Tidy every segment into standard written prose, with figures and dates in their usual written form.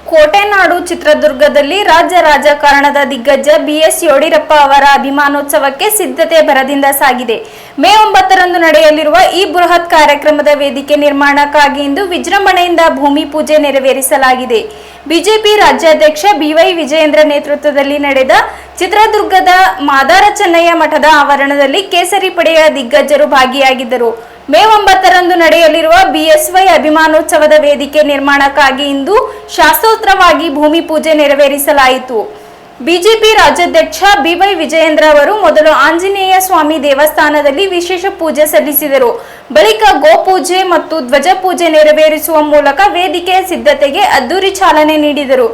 ಕೋಟೆನಾಡು ಚಿತ್ರದುರ್ಗದಲ್ಲಿ ರಾಜ್ಯ ರಾಜಕಾರಣದ ದಿಗ್ಗಜ ಬಿಎಸ್ ಯಡಿಯೂರಪ್ಪ ಅವರ ಅಭಿಮಾನೋತ್ಸವಕ್ಕೆ ಸಿದ್ಧತೆ ಭರದಿಂದ ಸಾಗಿದೆ. ಮೇ 9ರಂದು ನಡೆಯಲಿರುವ ಈ ಬೃಹತ್ ಕಾರ್ಯಕ್ರಮದ ವೇದಿಕೆ ನಿರ್ಮಾಣಕ್ಕಾಗಿ ಇಂದು ವಿಜೃಂಭಣೆಯಿಂದ ಭೂಮಿ ಪೂಜೆ ನೆರವೇರಿಸಲಾಗಿದೆ. ಬಿಜೆಪಿ ರಾಜ್ಯಾಧ್ಯಕ್ಷ ಬಿವೈ ವಿಜಯೇಂದ್ರ ನೇತೃತ್ವದಲ್ಲಿ ನಡೆದ ಚಿತ್ರದುರ್ಗದ ಮಾದಾರ ಚೆನ್ನಯ್ಯ ಮಠದ ಆವರಣದಲ್ಲಿ ಕೇಸರಿ ಪಡೆಯ ದಿಗ್ಗಜರು ಭಾಗಿಯಾಗಿದ್ದರು. ಮೇ 9ರಂದು ನಡೆಯಲಿರುವ ಬಿಎಸ್ವೈ ಅಭಿಮಾನೋತ್ಸವದ ವೇದಿಕೆ ನಿರ್ಮಾಣಕ್ಕಾಗಿ ಇಂದು ಶಾಸ್ತ್ರೋಕ್ತವಾಗಿ ಭೂಮಿ ಪೂಜೆ ನೆರವೇರಿಸಲಾಯಿತು. ಬಿಜೆಪಿ ರಾಜ್ಯಾಧ್ಯಕ್ಷ ಬಿವೈ ವಿಜಯೇಂದ್ರ ಅವರು ಮೊದಲು ಆಂಜನೇಯ ಸ್ವಾಮಿ ದೇವಸ್ಥಾನದಲ್ಲಿ ವಿಶೇಷ ಪೂಜೆ ಸಲ್ಲಿಸಿದರು. ಬಳಿಕ ಗೋಪೂಜೆ ಮತ್ತು ಧ್ವಜ ಪೂಜೆ ನೆರವೇರಿಸುವ ಮೂಲಕ ವೇದಿಕೆಯ ಸಿದ್ಧತೆಗೆ ಅದ್ದೂರಿ ಚಾಲನೆ ನೀಡಿದರು.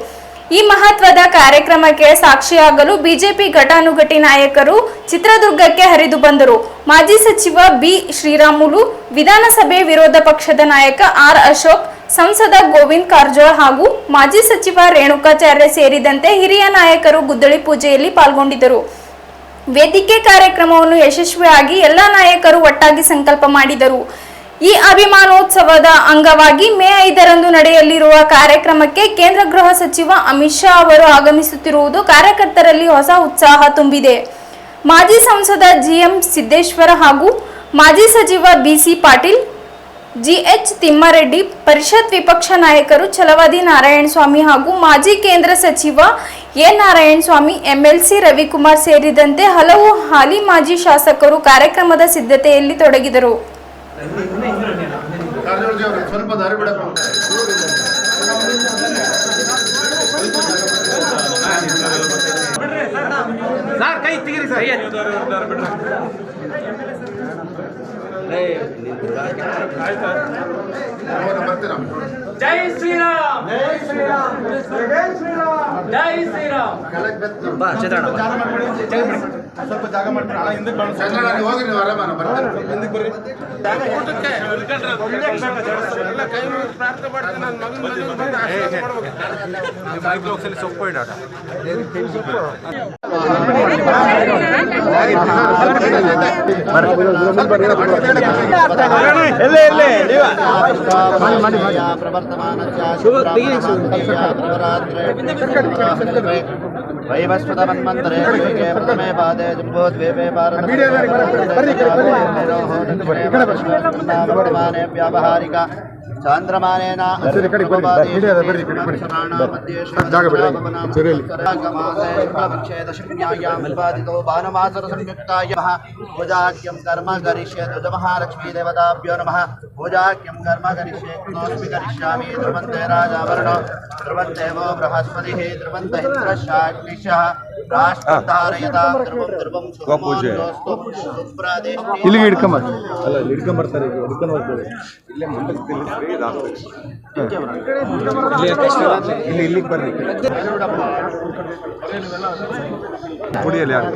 ಈ ಮಹತ್ವದ ಕಾರ್ಯಕ್ರಮಕ್ಕೆ ಸಾಕ್ಷಿಯಾಗಲು ಬಿಜೆಪಿ ಘಟಾನುಘಟಿ ನಾಯಕರು ಚಿತ್ರದುರ್ಗಕ್ಕೆ ಹರಿದು ಬಂದರು. ಮಾಜಿ ಸಚಿವ ಬಿ ಶ್ರೀರಾಮುಲು, ವಿಧಾನಸಭೆ ವಿರೋಧ ಪಕ್ಷದ ನಾಯಕ ಆರ್ ಅಶೋಕ್, ಸಂಸದ ಗೋವಿಂದ್ ಕಾರಜೋಳ ಹಾಗೂ ಮಾಜಿ ಸಚಿವ ರೇಣುಕಾಚಾರ್ಯ ಸೇರಿದಂತೆ ಹಿರಿಯ ನಾಯಕರು ಗುದ್ದಲಿ ಪೂಜೆಯಲ್ಲಿ ಪಾಲ್ಗೊಂಡಿದ್ದರು. ವೇದಿಕೆ ಕಾರ್ಯಕ್ರಮವನ್ನು ಯಶಸ್ವಿಯಾಗಿ ಎಲ್ಲ ನಾಯಕರು ಒಟ್ಟಾಗಿ ಸಂಕಲ್ಪ ಮಾಡಿದರು. ಈ ಅಭಿಮಾನೋತ್ಸವದ ಅಂಗವಾಗಿ ಮೇ 5ರಂದು ನಡೆಯಲಿರುವ ಕಾರ್ಯಕ್ರಮಕ್ಕೆ ಕೇಂದ್ರ ಗೃಹ ಸಚಿವ ಅಮಿತ್ ಶಾ ಅವರು ಆಗಮಿಸುತ್ತಿರುವುದು ಕಾರ್ಯಕರ್ತರಲ್ಲಿ ಹೊಸ ಉತ್ಸಾಹ ತುಂಬಿದೆ. ಮಾಜಿ ಸಂಸದ ಜಿಎಂ ಸಿದ್ದೇಶ್ವರ ಹಾಗೂ ಮಾಜಿ ಸಚಿವ ಬಿಸಿ ಪಾಟೀಲ್, ಜಿಎಚ್ ತಿಮ್ಮಾರೆಡ್ಡಿ, ಪರಿಷತ್ ವಿಪಕ್ಷ ನಾಯಕರು ಛಲವಾದಿ ನಾರಾಯಣಸ್ವಾಮಿ ಹಾಗೂ ಮಾಜಿ ಕೇಂದ್ರ ಸಚಿವ ಎ ನಾರಾಯಣಸ್ವಾಮಿ, ಎಂಎಲ್ಸಿ ರವಿಕುಮಾರ್ ಸೇರಿದಂತೆ ಹಲವು ಹಾಲಿ ಮಾಜಿ ಶಾಸಕರು ಕಾರ್ಯಕ್ರಮದ ಸಿದ್ಧತೆಯಲ್ಲಿ ತೊಡಗಿದರು. ಸ್ವಲ್ಪ ದಾರಿ ಬಿಡಪ್ಪ. ಸರ್ ಕೈ ತೆಗೀರಿ ಸರ್. ಜೈ ಶ್ರೀರಾಮ್, ಜೈ ಶ್ರೀರಾಮ್, ಜೈ ಶ್ರೀರಾಮ್, ಜೈ ಶ್ರೀರಾಮ್. ಸ್ವಲ್ಪ ಜಾಗ ಮಾಡ್ತಾರೆ. ಹಿಂದಕ್ಕೆ ಹೋಗ್ರಿ, ನೀವು ಆರಾಮ ಬರ್ತಾರೆ. ಹಿಂದಕ್ಕೆ ಬರ್ರಿ. ಎಲ್ಲ ಕೈ ಪ್ರಾರ್ಥನೆ ಮಾಡ್ತೀನಿ. ನನ್ನ ಮಗನ ಸೊಪ್ಪು ಇಡೋಣ. वैवस्वतमन्मन्त्रे प्रथमे पादे जम्बोद्वीपे भारतमाने व्यावहारिका चांद्रमानेन पूजाख्यं कर्म करिष्ये महालक्ष्मी देवताभ्यो नमः. पूजाख्यं कर्म करिष्ये करिष्यामि. ध्रुवन्ते राजावरणो ध्रुवन्ते वो बृहस्पतिः ध्रुवन्त इन्द्रशाग्निशः राष्ट्रधारयतां ध्रुवं ध्रुवं सुमोस्तु सुप्रादेश. ಇಲ್ಲಿಗೆ ಅಲ್ಲ ಹಿಡ್ಕೊಂಬರ್ತಾರೆ. ಇಲ್ಲೇ ಮುಂದಕ್ಕೆ ಇಲ್ಲಿಗೆ ಬರ್ರಿ.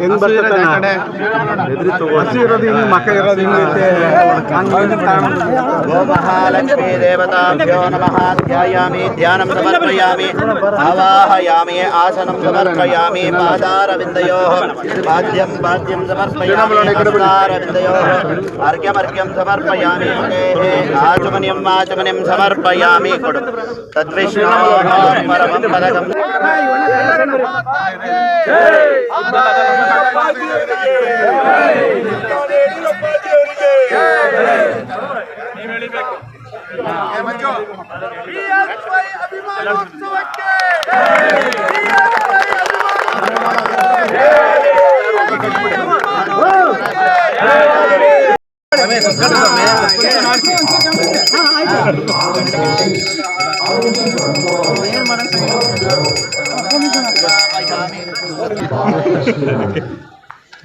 ಹೆಂಗ್ ಬರ್ತದೆ ಇರೋದು ಹಿಂಗೆ ಮಕ್ಕ ಇರೋದು ಹಿಂಗೈತೆ. गो महालक्ष्मी देवताभ्यो नमः. ध्यायामि ध्यानं समर्पयामि आवाहयामि आसनं समर्पयामि. पादारविन्दयोः पाद्यं पाद्यं समर्पयामि. हस्तारविन्दयोः अर्घ्यमर्घ्यं समर्पयामि. आचमनीयं आचमनीयं समर्पयामि. तद्विष्णोः परमं पदकम्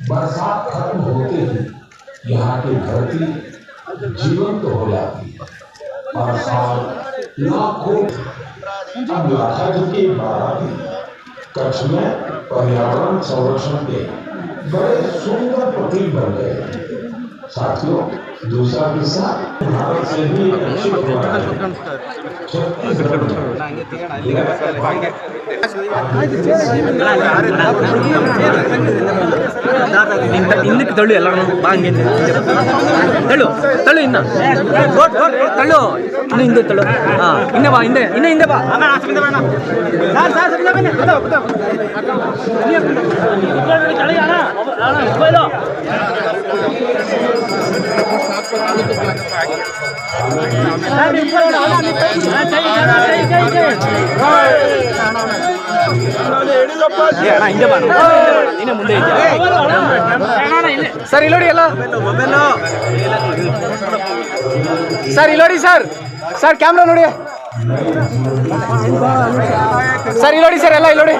बरसात खत्म होते ही यहाँ की धरती जीवंत हो जाती है। हर साल लाखों अब लाखा जी की बाराती कच्छ में पर्यावरण संरक्षण के बड़े सुंदर प्रतीक बन गए। साथियों, दूसरा किस्सा भारत से भी अच्छी छत्तीसगढ़ ಇನ್ನಕ್ಕೆ ತಳ್ಳು ಎಲ್ಲರೂ ಬಾ ಹಂಗೆ ತಳ್ಳು ತಳ್ಳು ಇನ್ನ ತಳ್ಳು ಇನ್ನು ಹಿಂದೆ ತಳ್ಳು ಹಾಂ ಹಿಂದೆ ಬಾ ಹಿಂದೆ ಇನ್ನು ಹಿಂದೆ ಬಾ ಹಿಂದೆ ಬಾ ನೀನೇ ಮುಂದೆ ಸರ್ ಇಲ್ಲಿ ನೋಡಿ ಎಲ್ಲ ಸರ್ ಇಲ್ಲಿ ನೋಡಿ ಸರ್ ಸರ್ ಕ್ಯಾಮ್ರಾ ನೋಡಿ ಸರ್ ಇಲ್ಲಿ ನೋಡಿ ಸರ್ ಎಲ್ಲ ಇಲ್ಲಿ ನೋಡಿ